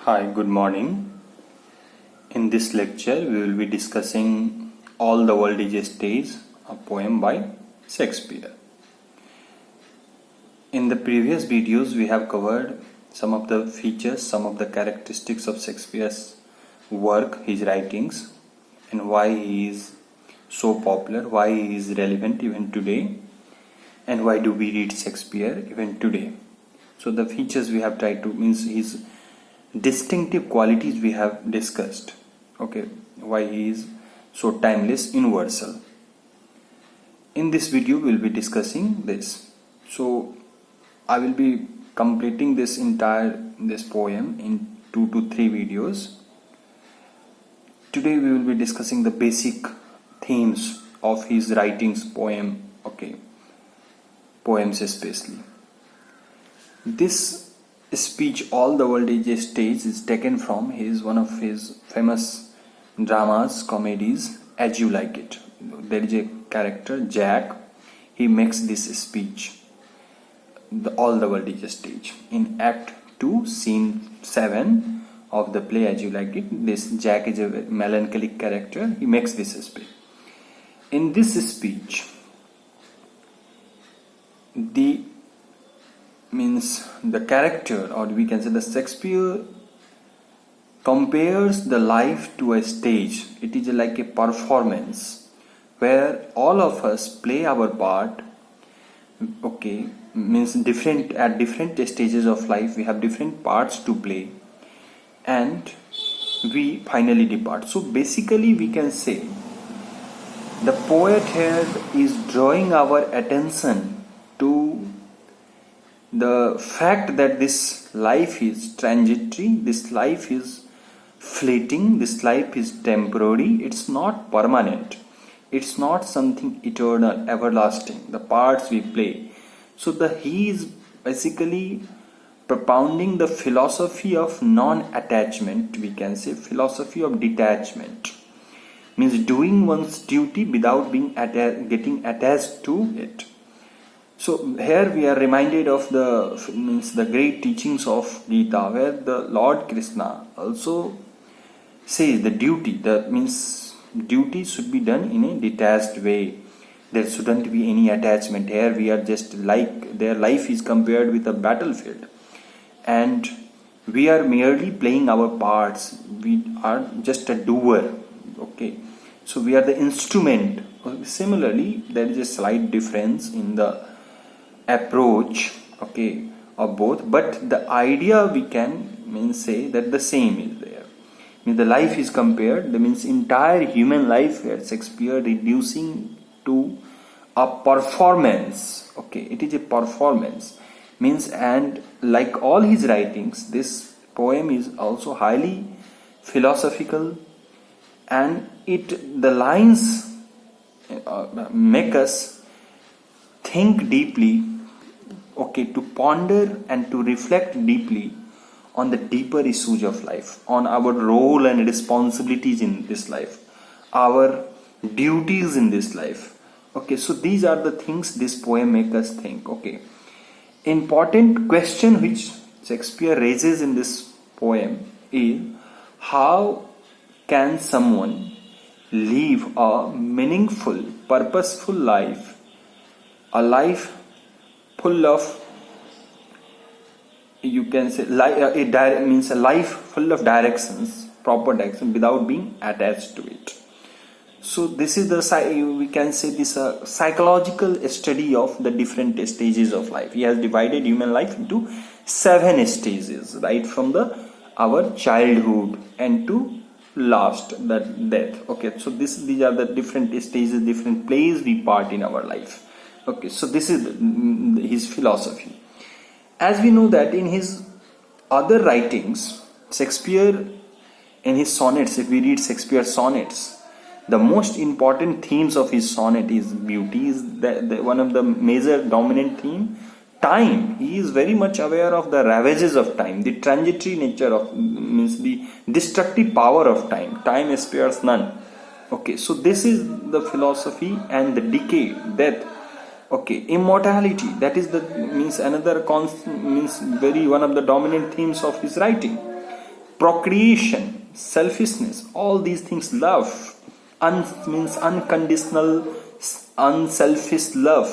Hi, good morning. In this lecture, we will be discussing All the World is a Stage, a poem by Shakespeare. In the previous videos, we have covered some of the features, some of the characteristics of Shakespeare's work, his writings, and why he is so popular, why he is relevant even today, and why do we read Shakespeare even today. So the features we have tried to means his distinctive qualities we have discussed. Okay, why he is so timeless, universal. In this video we will be discussing this. So I will be completing this poem in 2 to 3 videos. Today we will be discussing the basic themes of his writings, poems especially. This speech, All the World is a Stage, is taken from one of his famous dramas, comedies, As You Like It. There is a character, Jack. He makes this speech, All the World is a Stage. In Act 2, Scene 7 of the play As You Like It, this Jack is a melancholic character. He makes this speech. In this speech, the character, or we can say the Shakespeare, compares the life to a stage. It is like a performance where all of us play our part. At different stages of life we have different parts to play, and we finally depart. So basically we can say the poet here is drawing our attention to the fact that this life is transitory, this life is fleeting, this life is temporary, it's not permanent, it's not something eternal, everlasting, the parts we play. So he is basically propounding the philosophy of non-attachment, we can say philosophy of detachment, means doing one's duty without getting attached to it. So here we are reminded of the great teachings of Gita, where the Lord Krishna also says the duty, that means duty should be done in a detached way. There shouldn't be any attachment. Here we are just like their life is compared with a battlefield, and we are merely playing our parts. We are just a doer. So we are the instrument. Similarly, there is a slight difference in the approach of both, but the idea we can say that the same is there. The life is compared, that means entire human life here Shakespeare reducing to a performance. It is a performance, and like all his writings, this poem is also highly philosophical, and the lines make us think deeply, to ponder and to reflect deeply on the deeper issues of life, on our role and responsibilities in this life, our duties in this life. So these are the things this poem makes us think. Important question which Shakespeare raises in this poem is, how can someone live a meaningful, purposeful life, a life full of, you can say, a life full of directions, proper direction, without being attached to it. So this is we can say this psychological study of the different stages of life. He has divided human life into 7 stages, right from our childhood and to last, that death. So these are the different stages, different plays we part in our life. So this is his philosophy. As we know that in his other writings, Shakespeare, in his sonnets, if we read Shakespeare's sonnets, the most important themes of his sonnet is beauty, is one of the major dominant theme. Time, he is very much aware of the ravages of time, the transitory nature of, the destructive power of time. Time spares none. So this is the philosophy, and the decay, death, immortality, that is one of the dominant themes of his writing. procreation, selfishness, all these things, love, means unconditional, unselfish love,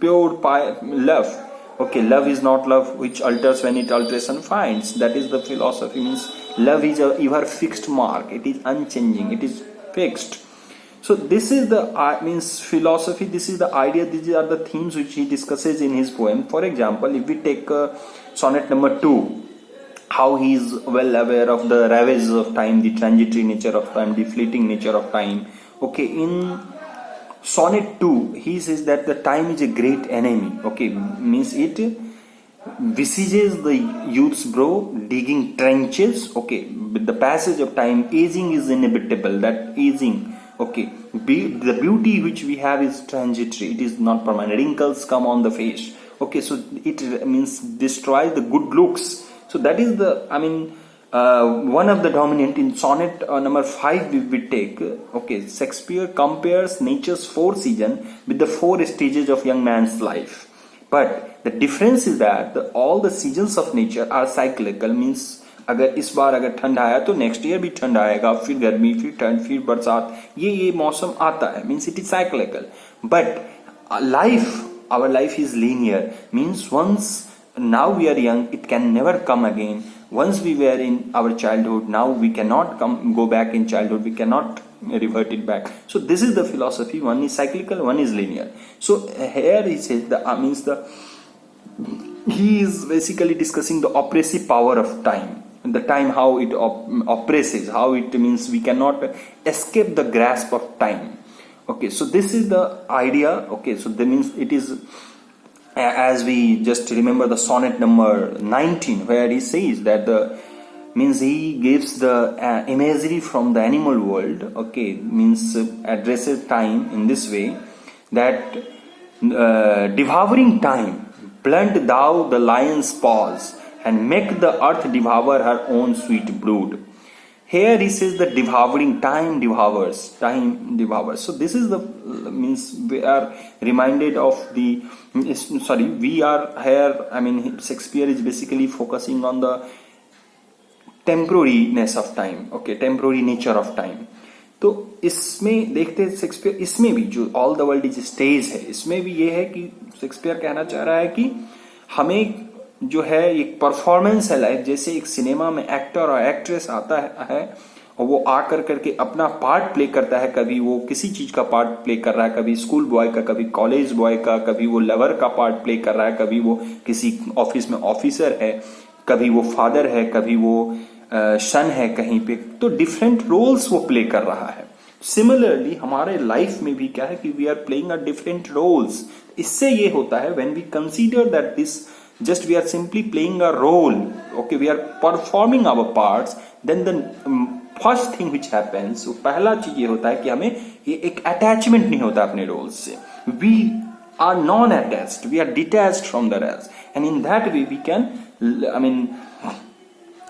pure love. Okay, love is not love which alters when it alters and finds. That is the philosophy. Means love is your fixed mark. It is unchanging. It is fixed. So this is the means philosophy. This is the idea. These are the themes which he discusses in his poem. For example, if we take sonnet number 2, how he is well aware of the ravages of time, the transitory nature of time, the fleeting nature of time. Okay, in sonnet 2, he says that the time is a great enemy. Okay, means it besieges the youth's brow, digging trenches. Okay, with the passage of time, aging is inevitable. That aging, okay, the beauty which we have is transitory. It is not permanent. Wrinkles come on the face. Okay, so it means destroys the good looks. So that is the, one of the dominant in sonnet number 5 we take. Okay, Shakespeare compares nature's 4 seasons with the 4 stages of young man's life. But the difference is that all the seasons of nature are cyclical. Means अगर इस बार अगर ठंड आया तो next year भी ठंड आएगा, फिर गर्मी, फिर ठंड, फिर बरसात, ये मौसम आता है. Means it is cyclical. But life, our life is linear. Means once now we are young, it can never come again. Once we were in our childhood, now we cannot go back in childhood. We cannot revert it back. So this is the philosophy. One is cyclical, one is linear. So here he says he is basically discussing the oppressive power of time. The time, how it oppresses, how it means we cannot escape the grasp of time. Okay, so this is the idea. Okay, so that means it is, as we just remember the sonnet number 19, where he says that means he gives the imagery from the animal world. Okay, means addresses time in this way, that devouring time, blunt thou the lion's paws, and make the earth devour her own sweet brood. Here he says that devouring time devours. So this is the means we are reminded of the we are here. Shakespeare is basically focusing on the temporariness of time. Okay, temporary nature of time. तो इसमें देखते हैं Shakespeare, इसमें भी जो all the world is stage है, इसमें भी ये है कि शेक्सपियर कहना चाह रहा है कि हमें जो है एक परफॉर्मेंस है लाइफ. जैसे एक सिनेमा में एक्टर और एक्ट्रेस आता है और वो आकर करके अपना पार्ट प्ले करता है. कभी वो किसी चीज का पार्ट प्ले कर रहा है, कभी स्कूल बॉय का, कभी कॉलेज बॉय का, कभी वो लवर का पार्ट प्ले कर रहा है, कभी वो किसी ऑफिस में ऑफिसर है, कभी वो फादर है, कभी वो सन है कहीं पे. तो डिफरेंट रोल्स वो प्ले कर रहा है. सिमिलरली हमारे लाइफ में भी क्या है कि we are playing a different roles. इससे ये होता है when we consider that this just we are simply playing a role. Okay, we are performing our parts. Then the first thing which happens, so पहला चीज ये होता है कि हमें ये एक attachment नहीं होता अपने roles से. We are non-attached. We are detached from the roles, and in that way we can,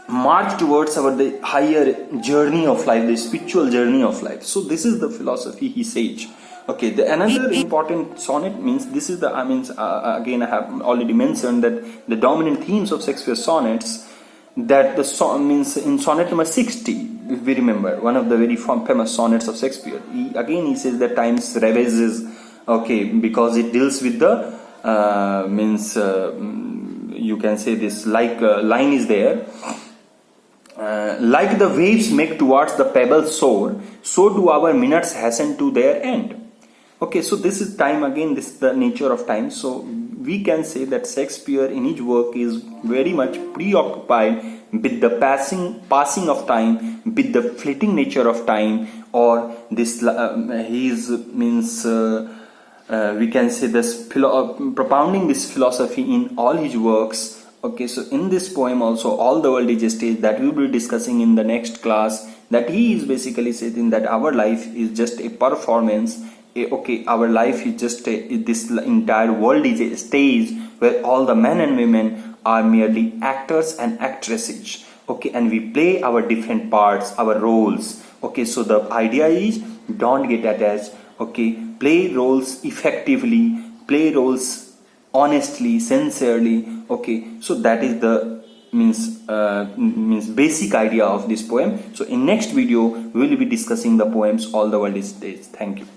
march towards the higher journey of life, the spiritual journey of life. So this is the philosophy he says. Okay, another important sonnet means this is the, again I have already mentioned that the dominant themes of Shakespeare's sonnets, that the song means in sonnet number 60, if we remember, one of the very famous sonnets of Shakespeare, he says that time's ravages, okay, because it deals with the, you can say this, like line is there, like the waves make towards the pebbles soar, so do our minutes hasten to their end. Okay, so this is time again, this is the nature of time. So we can say that Shakespeare in his work is very much preoccupied with the passing of time, with the fleeting nature of time, or this we can say this propounding this philosophy in all his works. Okay, so in this poem also, all the world is a stage, that we will be discussing in the next class, that he is basically saying that our life is just a performance. Okay, our life is just this entire world is a stage where all the men and women are merely actors and actresses. Okay, and we play our different parts, our roles. Okay, so the idea is don't get attached. Okay, play roles effectively, play roles honestly, sincerely. Okay, so that is the means basic idea of this poem. So in next video we will be discussing the poems All the World Is Dead. Thank you.